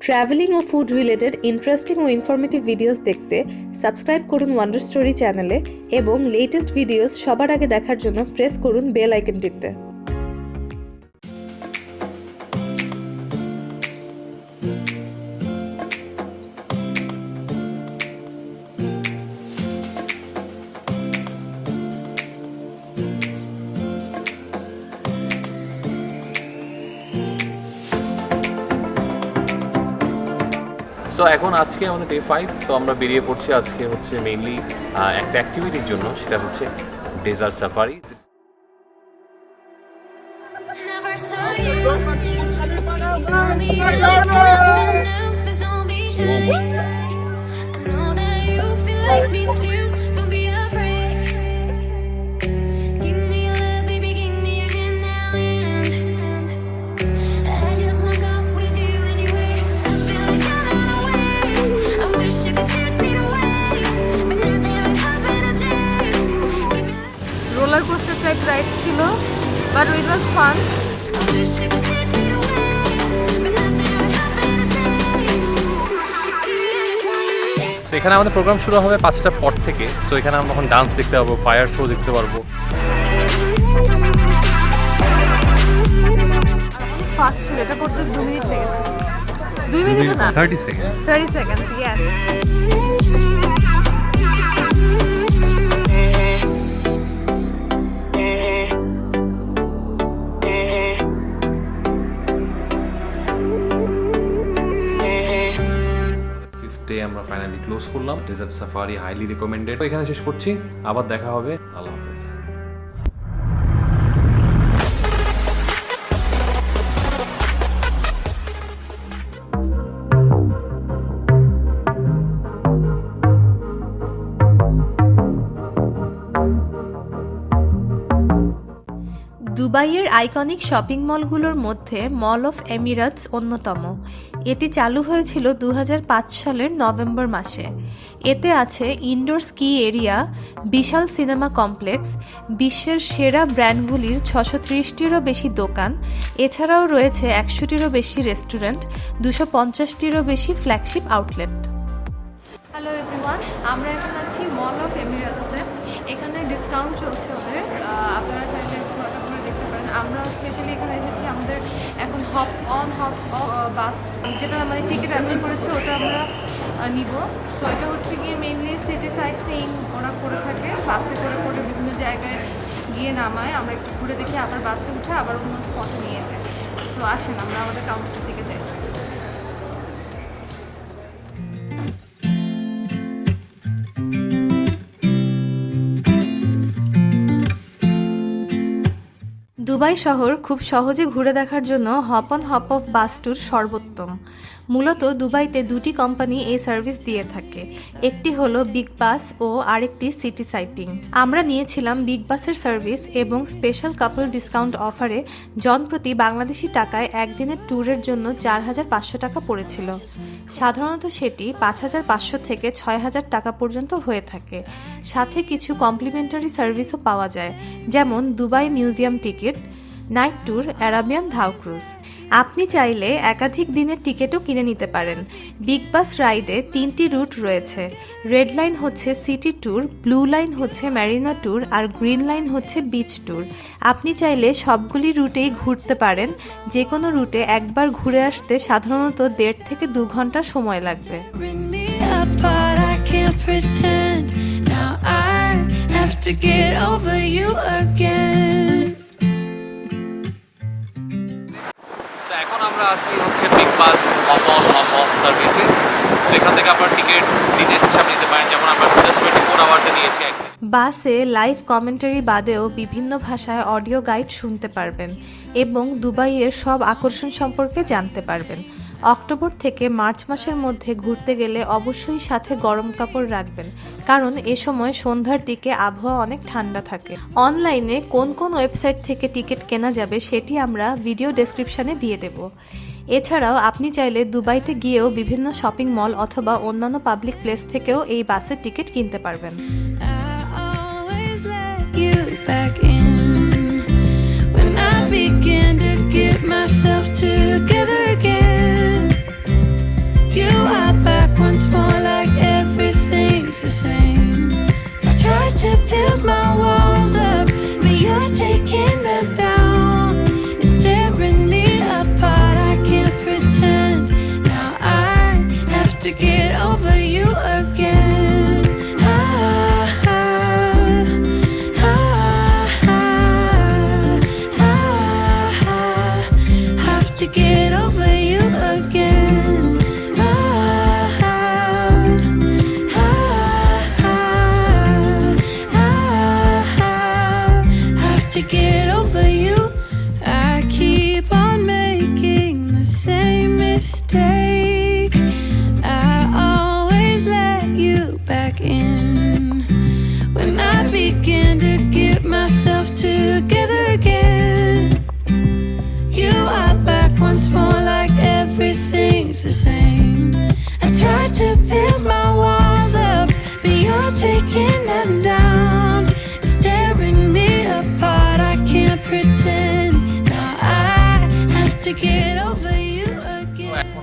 Travelling ও food related interesting ও informative videos দেখতে subscribe করুন wonder story চ্যানেলে এবং লেটেস্ট ভিডিওস সবার আগে দেখার জন্য প্রেস করুন বেল আইকনটিতে। সো এখন আজকে আমাদের ডে 5, তো আমরা বেরিয়ে পড়ছি আজকে হচ্ছে মেইনলি একটা অ্যাক্টিভিটির জন্য, সেটা হচ্ছে desert safari. roller coaster type ride ছিল, but it was fun. তো এখানে আমাদের প্রোগ্রাম শুরু হবে 5টার পর থেকে। সো এখানে আমরা এখন ডান্স দেখতে পাবো, ফায়ার শো দেখতে পারবো। ফাস্ট ছিল, এটা করতে 2 মিনিট লেগেছে। 2 মিনিট না, 30 সেকেন্ড। 30 second, yes. আমরা ফাইনালি ক্লোজ করলাম। Desert safari highly recommended. এখানে শেষ করছি, আবার দেখা হবে। আল্লাহ হাফেজ। দুবাইয়ের আইকনিক শপিং মলগুলোর মধ্যে মল অফ এমিরাটস অন্যতম। এটি চালু হয়েছিল 2005 সালের নভেম্বর মাসে। এতে আছে ইনডোর স্কি এরিয়া, বিশাল সিনেমা কমপ্লেক্স, বিশ্বের সেরা ব্র্যান্ডগুলির 630টিরও বেশি দোকান, এছাড়াও রয়েছে 100টিরও বেশি রেস্টুরেন্ট, 250টিরও বেশি ফ্ল্যাগশিপ আউটলেট। হ্যালো এভরিওয়ান, আমরা এখন আছি মল অফ এমিরাটসে। এখানে ডিসকাউন্ট চলছে ওদের, আপনারা চাইলে একটু অর্ডার করে দেখতে পারেন। আমরা স্পেশালি এখানে এসেছি, আমাদের এখন হপ অন হপ বাস, যেটা মানে টিকিট অ্যাপ্লাই করেছি ওটা আমরা নিব। সো এটা হচ্ছে গিয়ে মেইনলি সিটি সাইট সিইং ওরা করে থাকে, বাসে করে করে বিভিন্ন জায়গায় গিয়ে নামায়, আমরা একটু ঘুরে দেখি, আবার বাসে উঠে আবার অন্য স্পটে নিয়ে যায়। সো আসেন আমরা আমাদের কাউন্টারের দিকে যাই। দুবাই শহর খুব সহজে ঘুরে দেখার জন্য hop on hop of bus tour সর্বোত্তম। মূলত দুবাইতে দুটি কোম্পানি এই সার্ভিস দিয়ে থাকে, একটি হলো বিগ বাস ও আরেকটি সিটি সাইটিং। আমরা নিয়েছিলাম বিগ বাসের সার্ভিস এবং স্পেশাল কাপল ডিসকাউন্ট অফারে জনপ্রতি বাংলাদেশি টাকায় একদিনের ট্যুরের জন্য 4500 টাকা পড়েছিল। সাধারণত সেটি 5500 থেকে 6000 টাকা পর্যন্ত হয়ে থাকে। সাথে কিছু কমপ্লিমেন্টারি সার্ভিসও পাওয়া যায়, যেমন Dubai museum ticket, night tour, Arabian dhow cruise. আপনি চাইলে একাধিক দিনের টিকিটও কিনে নিতে পারেন। বিগ বাস রাইডে 3টি রুট রয়েছে। রেড লাইন হচ্ছে সিটি ট্যুর, ব্লু লাইন হচ্ছে ম্যারিনা ট্যুর, আর গ্রিন লাইন হচ্ছে বিচ ট্যুর। আপনি চাইলে সবগুলি রুটেই ঘুরতে পারেন। যে কোনো রুটে একবার ঘুরে আসতে সাধারণত 1.5 থেকে 2 ঘন্টা সময় লাগবে। এখন আমরা আছি হচ্ছে big bus hop on hop of সার্ভিসে। সেখান থেকে আপনার টিকিট দিনের হিসাব নিতে পারেন, যেমন আমরা 24 আওয়ার্সে নিয়েছি একদিন। বাসে লাইভ কমেন্টারি বাদেও বিভিন্ন ভাষায় অডিও গাইড শুনতে পারবেন এবং দুবাইয়ের সব আকর্ষণ সম্পর্কে জানতে পারবেন। অক্টোবর থেকে মার্চ মাসের মধ্যে ঘুরতে গেলে অবশ্যই সাথে গরম কাপড় রাখবেন, কারণ এ সময় সন্ধ্যার দিকে আবহাওয়া অনেক ঠান্ডা থাকে। অনলাইনে কোন কোন ওয়েবসাইট থেকে টিকিট কেনা যাবে সেটি আমরা ভিডিও ডেসক্রিপশানে দিয়ে দেব। এছাড়াও আপনি চাইলে দুবাইতে গিয়েও বিভিন্ন শপিং মল অথবা অন্যান্য পাবলিক প্লেস থেকেও এই বাসের টিকিট কিনতে পারবেন।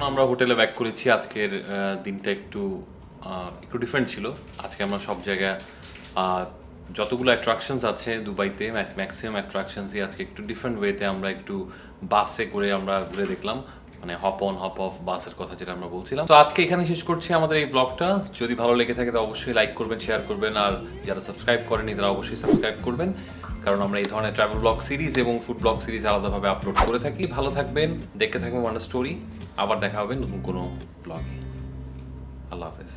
আমরা হোটেলে ব্যাক করেছি। আজকের দিনটা একটু ডিফারেন্ট ছিল। আজকে আমরা সব জায়গায় যতগুলো অ্যাট্রাকশনস আছে দুবাইতে, ম্যাক্সিমাম অ্যাট্রাকশনসই আজকে একটু ডিফারেন্ট ওয়েতে আমরা একটু বাসে করে আমরা ঘুরে দেখলাম, মানে হপ অন হপ অফ বাসের কথা যেটা আমরা বলছিলাম। তো আজকে এখানে শেষ করছি আমাদের এই ব্লগটা। যদি ভালো লেগে থাকে তো অবশ্যই লাইক করবেন, শেয়ার করবেন, আর যারা সাবস্ক্রাইব করেনি তারা অবশ্যই সাবস্ক্রাইব করবেন, কারণ আমরা এই ধরনের ট্রাভেল ব্লগ সিরিজ এবং ফুড ব্লগ সিরিজ আলাদাভাবে আপলোড করে থাকি। ভালো থাকবেন, দেখতে থাকবেন ওয়ান্ডার স্টোরি। আবার দেখা হবে নতুন কোনো ব্লগে। আল্লাহ হাফেজ।